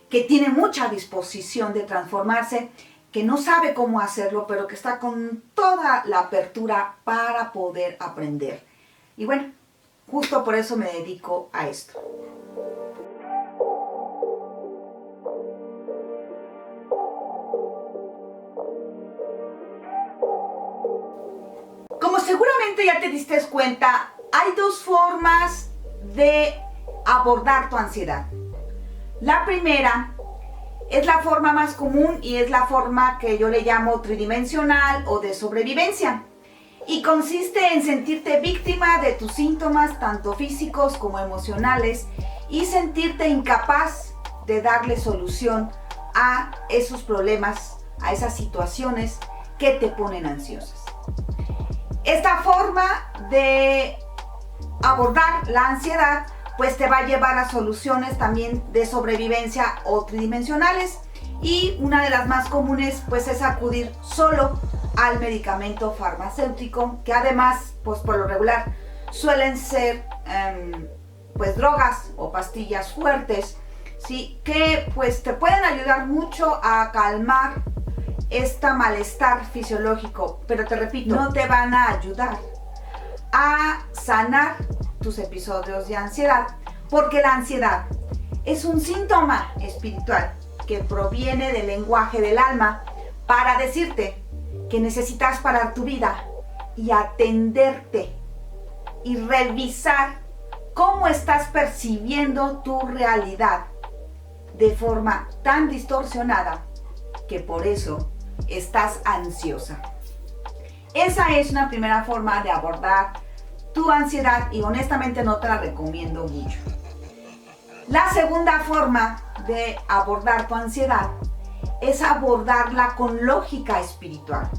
que tiene mucha disposición de transformarse, que no sabe cómo hacerlo, pero que está con toda la apertura para poder aprender. Y bueno, justo por eso me dedico a esto. Como seguramente ya te diste cuenta, hay dos formas de abordar tu ansiedad. La primera es la forma más común y es la forma que yo le llamo tridimensional o de sobrevivencia. Y consiste en sentirte víctima de tus síntomas, tanto físicos como emocionales, y sentirte incapaz de darle solución a esos problemas, a esas situaciones que te ponen ansiosas. Esta forma de abordar la ansiedad pues te va a llevar a soluciones también de sobrevivencia o tridimensionales, y una de las más comunes pues es acudir solo al medicamento farmacéutico, que además pues por lo regular suelen ser pues drogas o pastillas fuertes, ¿sí?, que pues te pueden ayudar mucho a calmar este malestar fisiológico, pero te repito, no te van a ayudar a sanar tus episodios de ansiedad, porque la ansiedad es un síntoma espiritual que proviene del lenguaje del alma para decirte que necesitas parar tu vida y atenderte y revisar cómo estás percibiendo tu realidad de forma tan distorsionada que por eso estás ansiosa. Esa es una primera forma de abordar tu ansiedad y honestamente no te la recomiendo mucho. La segunda forma de abordar tu ansiedad es abordarla con lógica espiritual.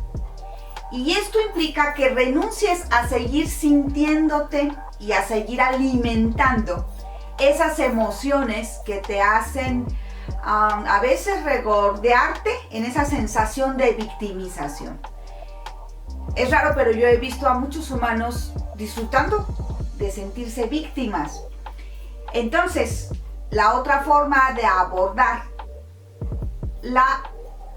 Y esto implica que renuncies a seguir sintiéndote y a seguir alimentando esas emociones que te hacen a veces regordearte en esa sensación de victimización. Es raro, pero yo he visto a muchos humanos disfrutando de sentirse víctimas. Entonces, la otra forma de abordar la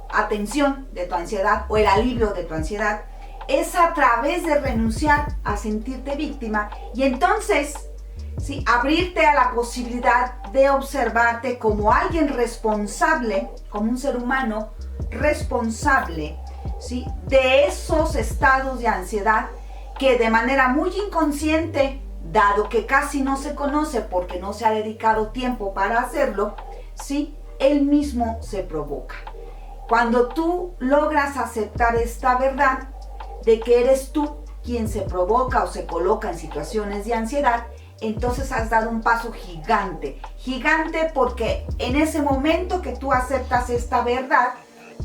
atención de tu ansiedad o el alivio de tu ansiedad es a través de renunciar a sentirte víctima y entonces, ¿sí?, abrirte a la posibilidad de observarte como alguien responsable, como un ser humano responsable, ¿sí?, de esos estados de ansiedad que de manera muy inconsciente, dado que casi no se conoce porque no se ha dedicado tiempo para hacerlo, ¿sí?, él mismo se provoca. Cuando tú logras aceptar esta verdad de que eres tú quien se provoca o se coloca en situaciones de ansiedad, entonces has dado un paso gigante, gigante, porque en ese momento que tú aceptas esta verdad,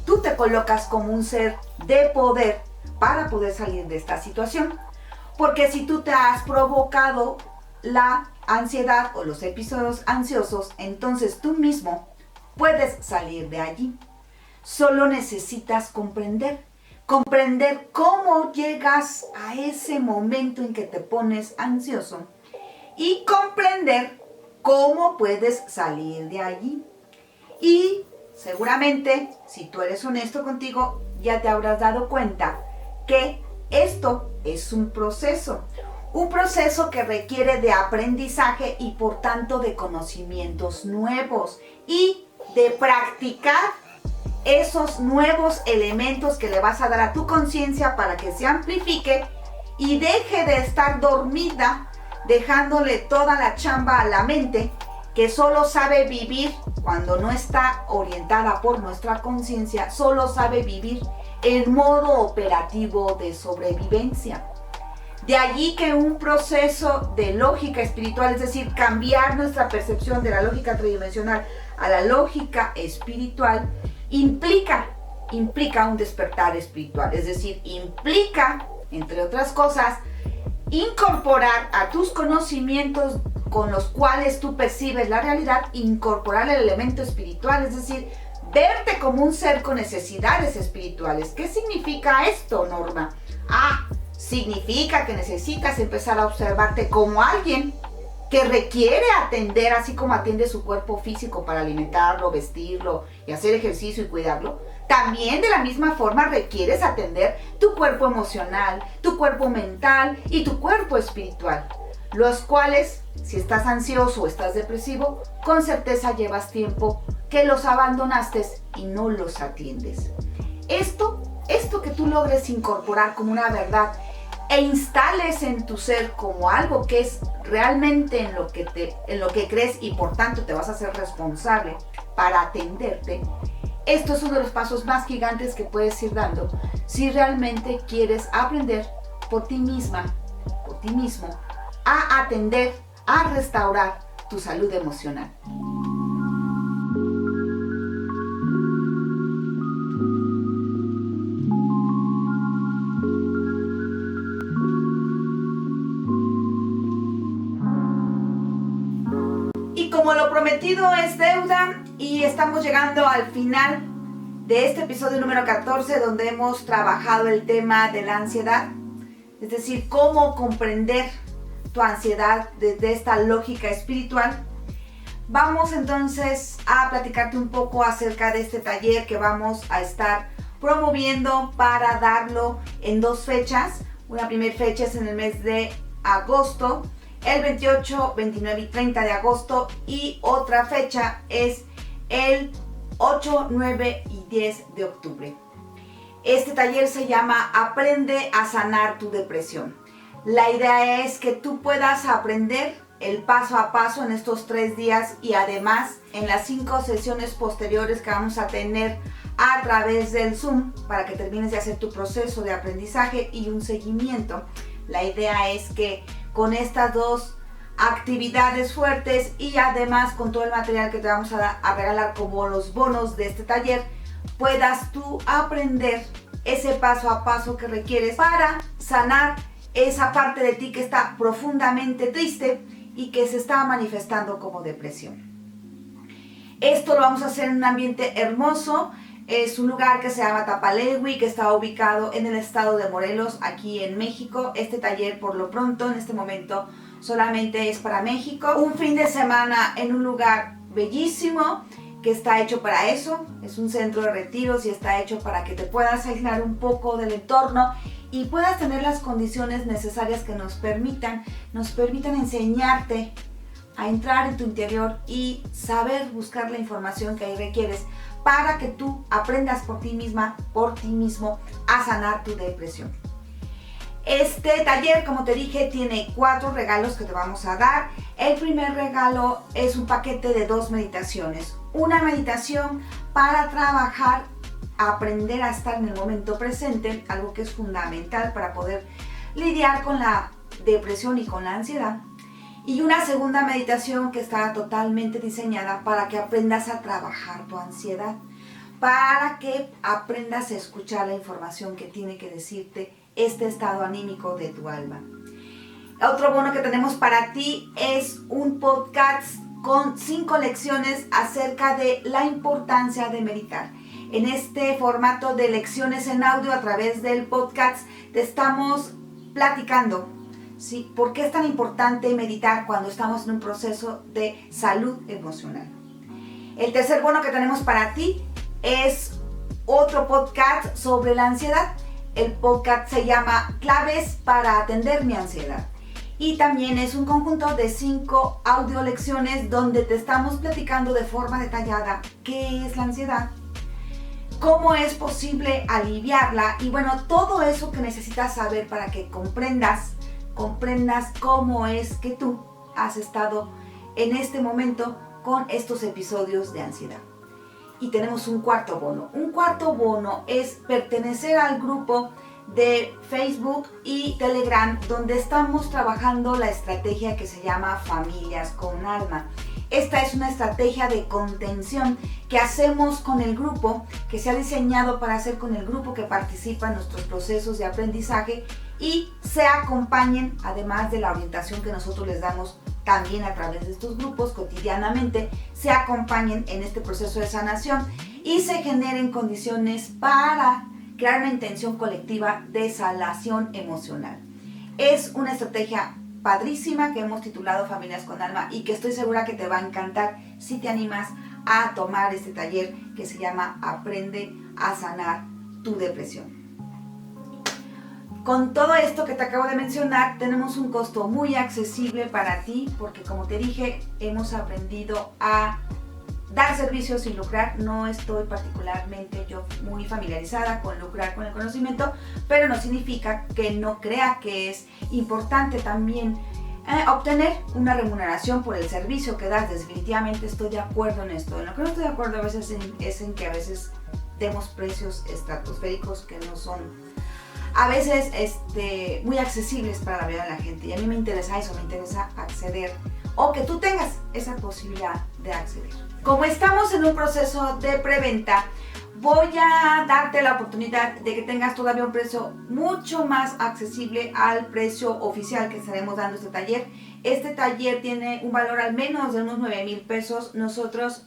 tú te colocas como un ser de poder para poder salir de esta situación. Porque si tú te has provocado la ansiedad o los episodios ansiosos, entonces tú mismo puedes salir de allí. Solo necesitas comprender cómo llegas a ese momento en que te pones ansioso y comprender cómo puedes salir de allí. Y seguramente, si tú eres honesto contigo, ya te habrás dado cuenta que esto es un proceso que requiere de aprendizaje y por tanto de conocimientos nuevos y de practicar esos nuevos elementos que le vas a dar a tu conciencia para que se amplifique y deje de estar dormida, dejándole toda la chamba a la mente que solo sabe vivir cuando no está orientada por nuestra conciencia, solo sabe vivir en modo operativo de sobrevivencia. De allí que un proceso de lógica espiritual, es decir, cambiar nuestra percepción de la lógica tridimensional a la lógica espiritual, implica un despertar espiritual, es decir, implica, entre otras cosas, incorporar a tus conocimientos con los cuales tú percibes la realidad, incorporar el elemento espiritual, es decir, verte como un ser con necesidades espirituales. ¿Qué significa esto, Norma? Significa que necesitas empezar a observarte como alguien que requiere atender, así como atiende su cuerpo físico para alimentarlo, vestirlo y hacer ejercicio y cuidarlo. También de la misma forma requieres atender tu cuerpo emocional, tu cuerpo mental y tu cuerpo espiritual, los cuales, si estás ansioso o estás depresivo, con certeza llevas tiempo que los abandonaste y no los atiendes. Esto que tú logres incorporar como una verdad e instales en tu ser como algo que es realmente en lo que crees y por tanto te vas a hacer responsable para atenderte. Esto es uno de los pasos más gigantes que puedes ir dando si realmente quieres aprender por ti misma, por ti mismo, a atender, a restaurar tu salud emocional. Como lo prometido es deuda y estamos llegando al final de este episodio número 14 donde hemos trabajado el tema de la ansiedad, es decir, cómo comprender tu ansiedad desde esta lógica espiritual. Vamos entonces a platicarte un poco acerca de este taller que vamos a estar promoviendo para darlo en 2 fechas. Una primera fecha es en el mes de agosto, el 28, 29 y 30 de agosto, y otra fecha es el 8, 9 y 10 de octubre. Este taller se llama Aprende a sanar tu depresión. La idea es que tú puedas aprender el paso a paso en estos 3 días y además en las 5 sesiones posteriores que vamos a tener a través del Zoom para que termines de hacer tu proceso de aprendizaje y un seguimiento. La idea es que con estas 2 actividades fuertes y además con todo el material que te vamos a regalar como los bonos de este taller, puedas tú aprender ese paso a paso que requieres para sanar esa parte de ti que está profundamente triste y que se está manifestando como depresión. Esto lo vamos a hacer en un ambiente hermoso. Es un lugar que se llama Tapalewi, que está ubicado en el estado de Morelos, aquí en México. Este taller, por lo pronto, en este momento, solamente es para México. Un fin de semana en un lugar bellísimo que está hecho para eso. Es un centro de retiros y está hecho para que te puedas aislar un poco del entorno y puedas tener las condiciones necesarias que nos permitan enseñarte a entrar en tu interior y saber buscar la información que ahí requieres para que tú aprendas por ti misma, por ti mismo, a sanar tu depresión. Este taller, como te dije, tiene 4 regalos que te vamos a dar. El primer regalo es un paquete de 2 meditaciones. Una meditación para trabajar, aprender a estar en el momento presente, algo que es fundamental para poder lidiar con la depresión y con la ansiedad. Y una segunda meditación que está totalmente diseñada para que aprendas a trabajar tu ansiedad, para que aprendas a escuchar la información que tiene que decirte este estado anímico de tu alma. Otro bono que tenemos para ti es un podcast con 5 lecciones acerca de la importancia de meditar. En este formato de lecciones en audio a través del podcast te estamos platicando, ¿sí?, por qué es tan importante meditar cuando estamos en un proceso de salud emocional. El tercer bono que tenemos para ti es otro podcast sobre la ansiedad. El podcast se llama Claves para atender mi ansiedad. Y también es un conjunto de 5 audio lecciones donde te estamos platicando de forma detallada qué es la ansiedad, cómo es posible aliviarla y bueno, todo eso que necesitas saber para que comprendas cómo es que tú has estado en este momento con estos episodios de ansiedad. Y tenemos un cuarto bono. Un cuarto bono es pertenecer al grupo de Facebook y Telegram donde estamos trabajando la estrategia que se llama Familias con Alma. Esta es una estrategia de contención que hacemos con el grupo, que se ha diseñado para hacer con el grupo que participa en nuestros procesos de aprendizaje y se acompañen, además de la orientación que nosotros les damos también a través de estos grupos cotidianamente, se acompañen en este proceso de sanación y se generen condiciones para crear una intención colectiva de sanación emocional. Es una estrategia padrísima que hemos titulado Familias con Alma y que estoy segura que te va a encantar si te animas a tomar este taller que se llama Aprende a sanar tu depresión. Con todo esto que te acabo de mencionar, tenemos un costo muy accesible para ti porque, como te dije, hemos aprendido a dar servicios sin lucrar. No estoy particularmente yo muy familiarizada con lucrar con el conocimiento, pero no significa que no crea que es importante también obtener una remuneración por el servicio que das. Definitivamente estoy de acuerdo en esto. En lo que no estoy de acuerdo a veces es en que a veces demos precios estratosféricos que no son a veces muy accesibles para la mayoría de la gente. Y a mí me interesa eso, me interesa acceder o que tú tengas esa posibilidad de acceder. Como estamos en un proceso de preventa, voy a darte la oportunidad de que tengas todavía un precio mucho más accesible al precio oficial que estaremos dando este taller. Este taller tiene un valor al menos de unos 9,000 pesos. Nosotros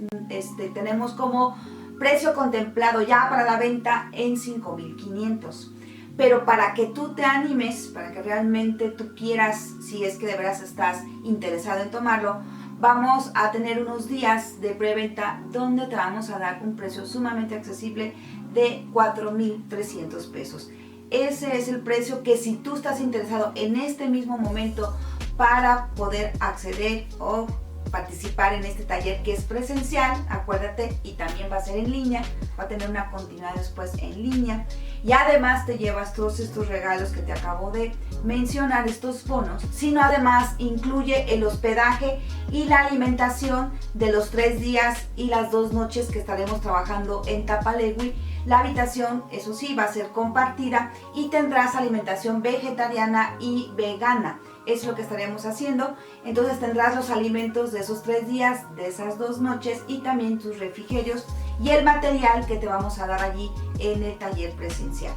tenemos como precio contemplado ya para la venta en 5,500. Pero para que tú te animes, para que realmente tú quieras, si es que de veras estás interesado en tomarlo, vamos a tener unos días de preventa donde te vamos a dar un precio sumamente accesible de 4,300 pesos. Ese es el precio que si tú estás interesado en este mismo momento para poder acceder o participar en este taller que es presencial, acuérdate, y también va a ser en línea, va a tener una continuidad después en línea y además te llevas todos estos regalos que te acabo de mencionar, estos bonos, sino además incluye el hospedaje y la alimentación de los 3 días y las 2 noches que estaremos trabajando en Tapalegui. La habitación, eso sí, va a ser compartida y tendrás alimentación vegetariana y vegana. Es lo que estaremos haciendo. Entonces tendrás los alimentos de esos 3 días, de esas 2 noches y también tus refrigerios y el material que te vamos a dar allí en el taller presencial.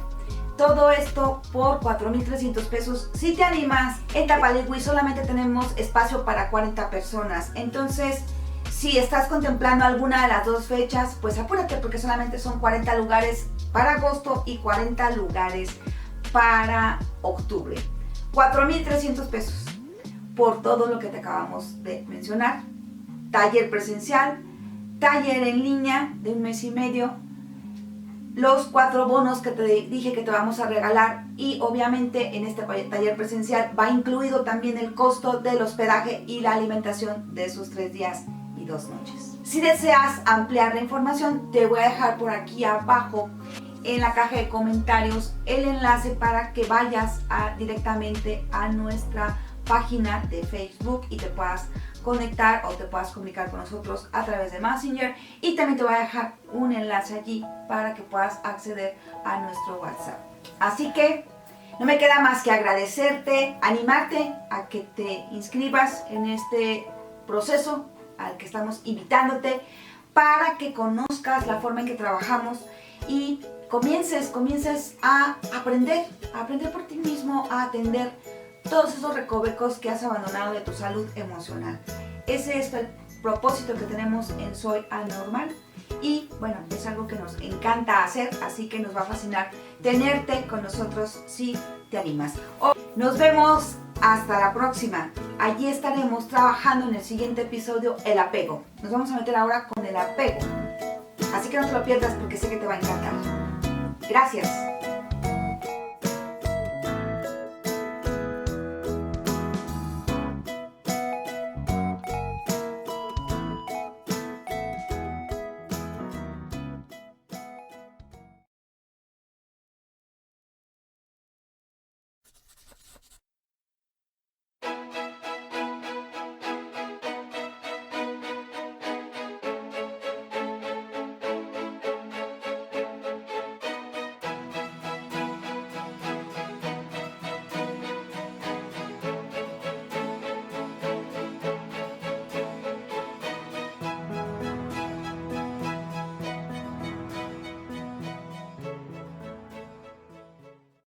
Todo esto por 4,300 pesos. Si te animas, en Tapalegui solamente tenemos espacio para 40 personas. Entonces, si estás contemplando alguna de las 2 fechas, pues apúrate porque solamente son 40 lugares para agosto y 40 lugares para octubre. 4,300 pesos por todo lo que te acabamos de mencionar. Taller presencial, taller en línea de 1 mes y medio, los 4 bonos que te dije que te vamos a regalar y obviamente en este taller presencial va incluido también el costo del hospedaje y la alimentación de esos 3 días y 2 noches. Si deseas ampliar la información, te voy a dejar por aquí abajo en la caja de comentarios el enlace para que vayas directamente a nuestra página de Facebook y te puedas conectar o te puedas comunicar con nosotros a través de Messenger, y también te voy a dejar un enlace allí para que puedas acceder a nuestro WhatsApp. Así que no me queda más que agradecerte, animarte a que te inscribas en este proceso al que estamos invitándote para que conozcas la forma en que trabajamos y comiences a aprender por ti mismo a atender todos esos recovecos que has abandonado de tu salud emocional. Ese es el propósito que tenemos en Soy Anormal. Y bueno, es algo que nos encanta hacer, así que nos va a fascinar tenerte con nosotros si te animas. Nos vemos hasta la próxima. Allí estaremos trabajando en el siguiente episodio, el apego. Nos vamos a meter ahora con el apego. Así que no te lo pierdas porque sé que te va a encantar. Gracias.